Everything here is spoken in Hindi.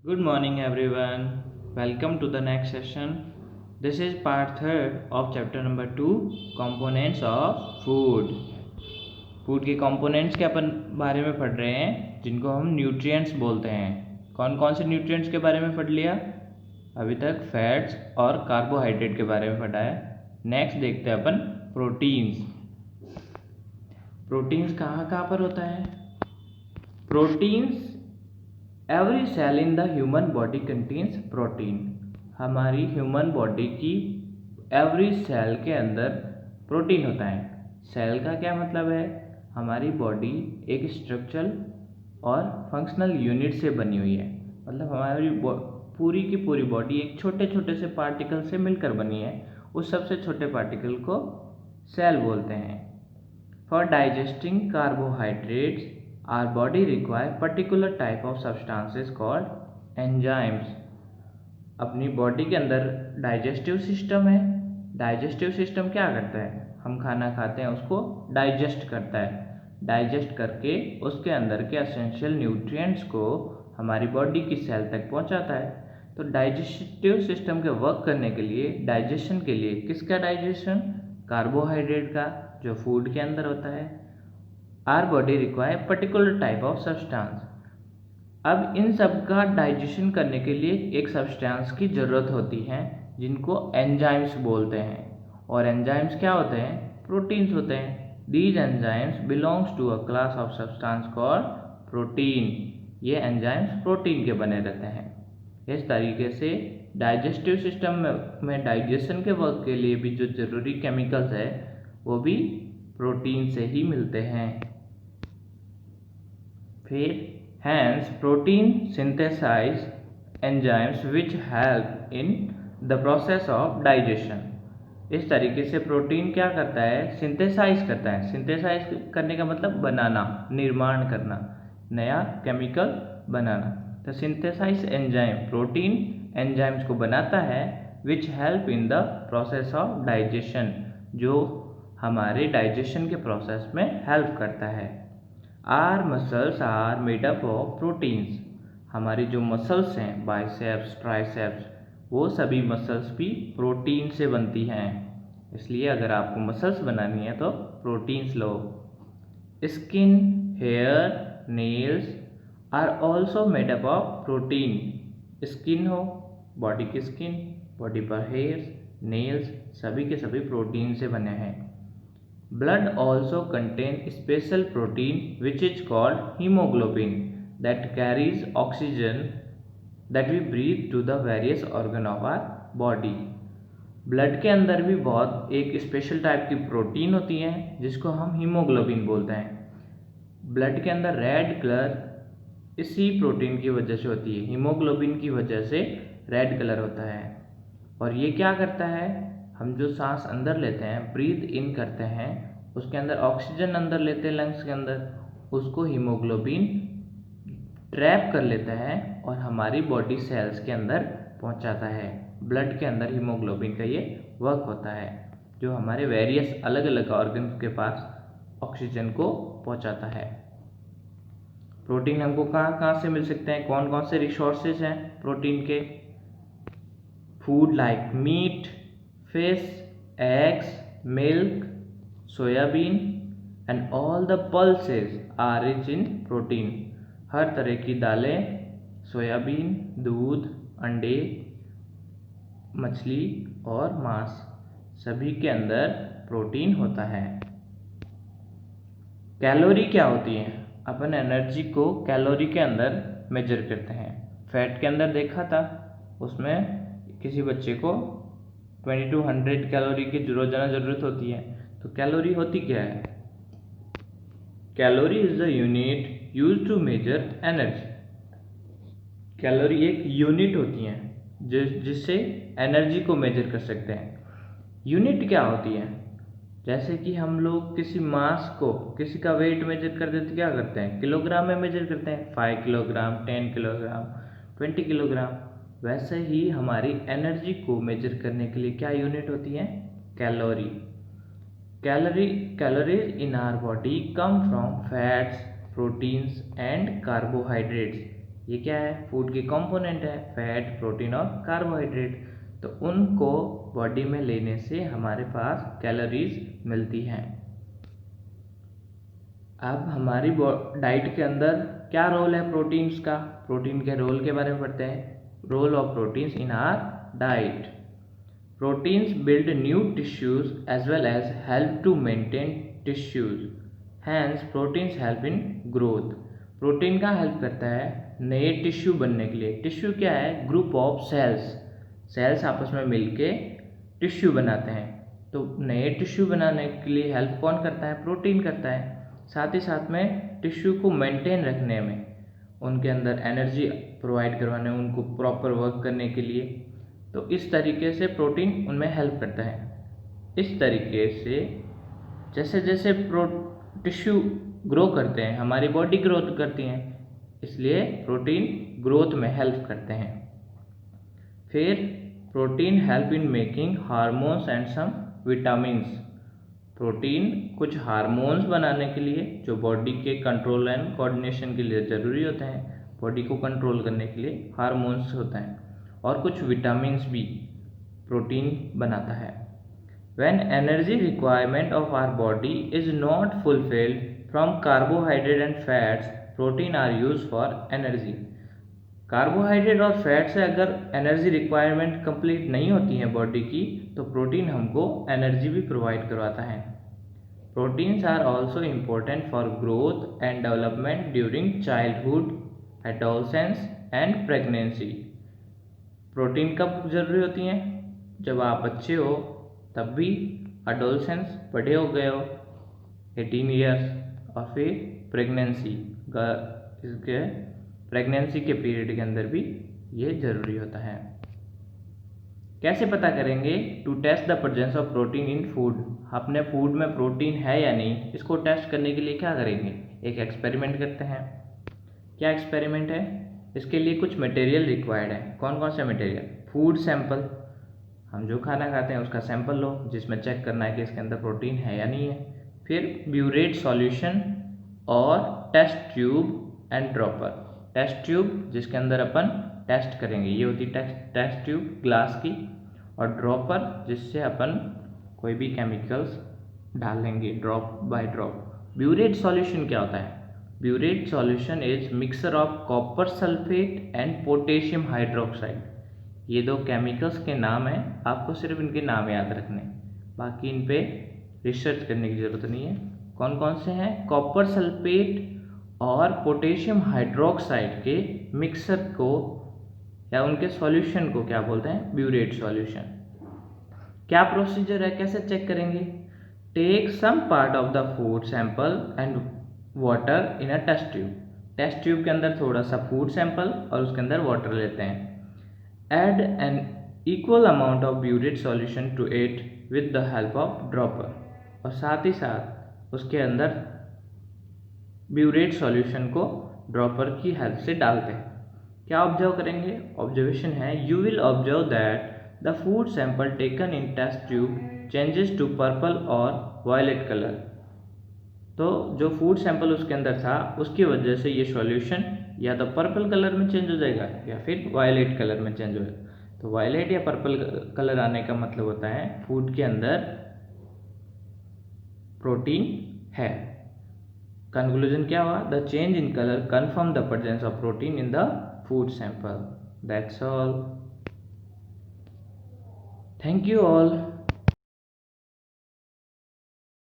Good morning, everyone. Welcome to the next session. This is part third of chapter number 2, components of food. Food के कंपोनेंट्स के अपन बारे में पढ़ रहे हैं जिनको हम न्यूट्रिएंट्स बोलते हैं। कौन कौन से न्यूट्रिएंट्स के बारे में पढ़ लिया? अभी तक फैट्स और कार्बोहाइड्रेट के बारे में पढ़ा है। नेक्स्ट देखते हैं अपन प्रोटीन्स। प्रोटीन्स कहाँ कहाँ पर होता है? Proteins, every cell in the human body contains protein. हमारी ह्यूमन बॉडी की एवरी सेल के अंदर प्रोटीन होता है। सेल का क्या मतलब है? हमारी बॉडी एक स्ट्रक्चरल और फंक्शनल यूनिट से बनी हुई है। मतलब हमारी पूरी की पूरी बॉडी एक छोटे छोटे से पार्टिकल से मिलकर बनी है। उस सबसे छोटे पार्टिकल को सेल बोलते हैं। For digesting carbohydrates our body require particular type of substances called enzymes। अपनी बॉडी के अंदर डाइजेस्टिव सिस्टम है। डाइजेस्टिव सिस्टम क्या करता है? हम खाना खाते हैं, उसको डाइजेस्ट करता है। डाइजेस्ट करके उसके अंदर के एसेंशियल न्यूट्रिएंट्स को हमारी बॉडी की सेल तक पहुंचाता है। तो डाइजेस्टिव सिस्टम के वर्क करने के लिए, डाइजेशन के लिए, किसका डाइजेशन? कार्बोहाइड्रेट का, जो फूड के अंदर होता है। Our body require particular type of substance. अब इन सब का डाइजेशन करने के लिए एक सब्सटेंस की ज़रूरत होती है जिनको एंजाइम्स बोलते हैं। और एंजाइम्स क्या होते हैं? प्रोटीन्स होते हैं। These enzymes belongs to a class of substance called protein. ये एंजाइम्स प्रोटीन के बने रहते हैं। इस तरीके से डाइजेस्टिव सिस्टम में डाइजेशन के वर्क के लिए भी जो ज़रूरी केमिकल्स है वो भी प्रोटीन से ही मिलते हैं। फिर hence protein synthesise enzymes which help in the process of digestion. इस तरीके से प्रोटीन क्या करता है? सिंथेसाइज करता है। सिंथेसाइज करने का मतलब बनाना, निर्माण करना, नया केमिकल बनाना। तो सिंथेसाइज एंजाइम, प्रोटीन एंजाइम्स को बनाता है which help in the process of digestion, जो हमारे डाइजेशन के प्रोसेस में हेल्प करता है। Our muscles are made up of proteins. हमारी जो मसल्स हैं, बाइसेप्स, ट्राइसेप्स, वो सभी मसल्स भी प्रोटीन से बनती हैं। इसलिए अगर आपको मसल्स बनानी है तो प्रोटीन्स लो। Skin, hair, nails are also made up of protein. Skin हो, बॉडी की स्किन, बॉडी पर हेयर्स, नेल्स, सभी के सभी प्रोटीन से बने हैं। Blood also contains special protein which is called hemoglobin that carries oxygen that we breathe to the various organ of our body। Blood के अंदर भी बहुत एक स्पेशल टाइप की प्रोटीन होती है जिसको हम हीमोग्लोबिन बोलते हैं। ब्लड के अंदर रेड कलर इसी प्रोटीन की वजह से होती है। हीमोग्लोबिन की वजह से रेड कलर होता है। और ये क्या करता है? हम जो सांस अंदर लेते हैं, ब्रीथ इन करते हैं, उसके अंदर ऑक्सीजन अंदर लेते हैं लंग्स के अंदर, उसको हीमोग्लोबिन ट्रैप कर लेता है और हमारी बॉडी सेल्स के अंदर पहुंचाता है। ब्लड के अंदर हीमोग्लोबिन का ये वर्क होता है जो हमारे वेरियस अलग अलग ऑर्गन के पास ऑक्सीजन को पहुंचाता है। प्रोटीन हमको कहाँ कहाँ से मिल सकते हैं? कौन कौन से रिसोर्सेज हैं प्रोटीन के? Food like meat, fish, eggs, milk, soybean and all the pulses are rich in protein। हर तरह की दालें, सोयाबीन, दूध, अंडे, मछली और मांस, सभी के अंदर प्रोटीन होता है। कैलोरी क्या होती है? अपन एनर्जी को कैलोरी के अंदर मेजर करते हैं। फैट के अंदर देखा था, उसमें किसी बच्चे को 2200 कैलोरी की रोजाना ज़रूरत होती है। तो कैलोरी होती क्या है? Calorie is the unit use to measure energy. Calorie एक यूनिट होती है जिससे एनर्जी को मेजर कर सकते हैं। यूनिट क्या होती है? जैसे कि हम लोग किसी मास को, किसी का वेट मेजर कर देते, क्या करते हैं? किलोग्राम में मेजर करते हैं। 5 किलोग्राम, 10 किलोग्राम, 20 किलोग्राम। वैसे ही हमारी एनर्जी को मेजर करने के लिए क्या यूनिट होती है? Calorie. Calories in our body come from fats, proteins and carbohydrates. ये क्या है, फूड के कंपोनेंट है, फैट, प्रोटीन और कार्बोहाइड्रेट। तो उनको बॉडी में लेने से हमारे पास कैलोरीज मिलती हैं। अब हमारी डाइट के अंदर क्या रोल है प्रोटीन्स का, प्रोटीन के रोल के बारे में पढ़ते हैं। Role of proteins in our diet. Proteins build new tissues as well as help to maintain tissues, hence proteins help in growth. Protein का हेल्प करता है नए टिश्यू बनने के लिए। टिश्यू क्या है, ग्रुप ऑफ सेल्स, सेल्स आपस में मिलके टिश्यू बनाते हैं। तो नए टिश्यू बनाने के लिए हेल्प कौन करता है, प्रोटीन करता है। साथ ही साथ में टिश्यू को मेंटेन रखने में, उनके अंदर एनर्जी प्रोवाइड करवाने, उनको प्रॉपर वर्क करने के लिए। तो इस तरीके से प्रोटीन उनमें हेल्प करता है। इस तरीके से जैसे जैसे टिश्यू ग्रो करते हैं, हमारी बॉडी ग्रोथ करती है, इसलिए प्रोटीन ग्रोथ में हेल्प करते हैं। फिर protein help in making hormones and some vitamins. Protein कुछ हार्मोन्स बनाने के लिए, जो बॉडी के कंट्रोल एंड कोऑर्डिनेशन के लिए ज़रूरी होते हैं, बॉडी को कंट्रोल करने के लिए हार्मोन्स होते हैं, और कुछ विटामिन्स भी प्रोटीन बनाता है। When energy requirement of our body is not fulfilled from carbohydrate and fats, protein are used for energy. Carbohydrate और फैट से अगर एनर्जी रिक्वायरमेंट कंप्लीट नहीं होती है बॉडी की, तो प्रोटीन हमको एनर्जी भी प्रोवाइड करवाता है। Proteins are also important for growth and development during childhood, adolescence and pregnancy. Protein कब जरूरी होती हैं, जब आप बच्चे हो तब भी, एडोलसेंस बड़े हो गए हो 18 ईयर्स, और फिर प्रेगनेंसी, इसके प्रेगनेंसी के पीरियड के अंदर भी ये ज़रूरी होता है। कैसे पता करेंगे, to test the presence of protein in food. अपने फूड में प्रोटीन है या नहीं, इसको टेस्ट करने के लिए क्या करेंगे, एक एक्सपेरिमेंट करते हैं। क्या एक्सपेरिमेंट है, इसके लिए कुछ मटेरियल रिक्वायर्ड है। कौन कौन से मटेरियल, फूड सैंपल, हम जो खाना खाते हैं उसका सैंपल लो, जिसमें चेक करना है कि इसके अंदर प्रोटीन है या नहीं है। फिर ब्यूरेट सॉल्यूशन और test tube and dropper. Test tube जिसके अंदर अपन टेस्ट करेंगे, ये होती टेस्ट ट्यूब ग्लास की, और ड्रॉपर जिससे अपन कोई भी केमिकल्स डालेंगे drop by drop. Burette solution क्या होता है, burette solution is mixer of copper sulphate and potassium hydroxide. ये दो केमिकल्स के नाम हैं, आपको सिर्फ इनके नाम याद रखने, बाकी इन पे रिसर्च करने की ज़रूरत नहीं है। कौन कौन से हैं, कॉपर सल्फेट और पोटेशियम हाइड्रोक्साइड के मिक्सर को या उनके सॉल्यूशन को क्या बोलते हैं, ब्यूरेट सॉल्यूशन। क्या प्रोसीजर है, कैसे चेक करेंगे, take some part of the food sample and water in a test tube. Test tube के अंदर थोड़ा सा फूड सैंपल और उसके अंदर वाटर लेते हैं। Add an equal amount of butyrate solution to it with the help of dropper, और साथ ही साथ उसके अंदर ब्यूरेट सॉल्यूशन को ड्रॉपर की हेल्प से डालते हैं। क्या ऑब्जर्व करेंगे, ऑब्जर्वेशन है, you will observe that the food sample taken in test tube changes to purple और वायलेट कलर। तो जो फूड सैंपल उसके अंदर था, उसकी वजह से ये सॉल्यूशन या तो पर्पल कलर में चेंज हो जाएगा या फिर वायलेट कलर में चेंज हो जाएगा। तो वायलेट या पर्पल कलर आने का मतलब होता है फूड के अंदर प्रोटीन है। कंक्लूजन क्या हुआ, the change in colour confirm the presence of protein in the food sample. That's all, thank you all.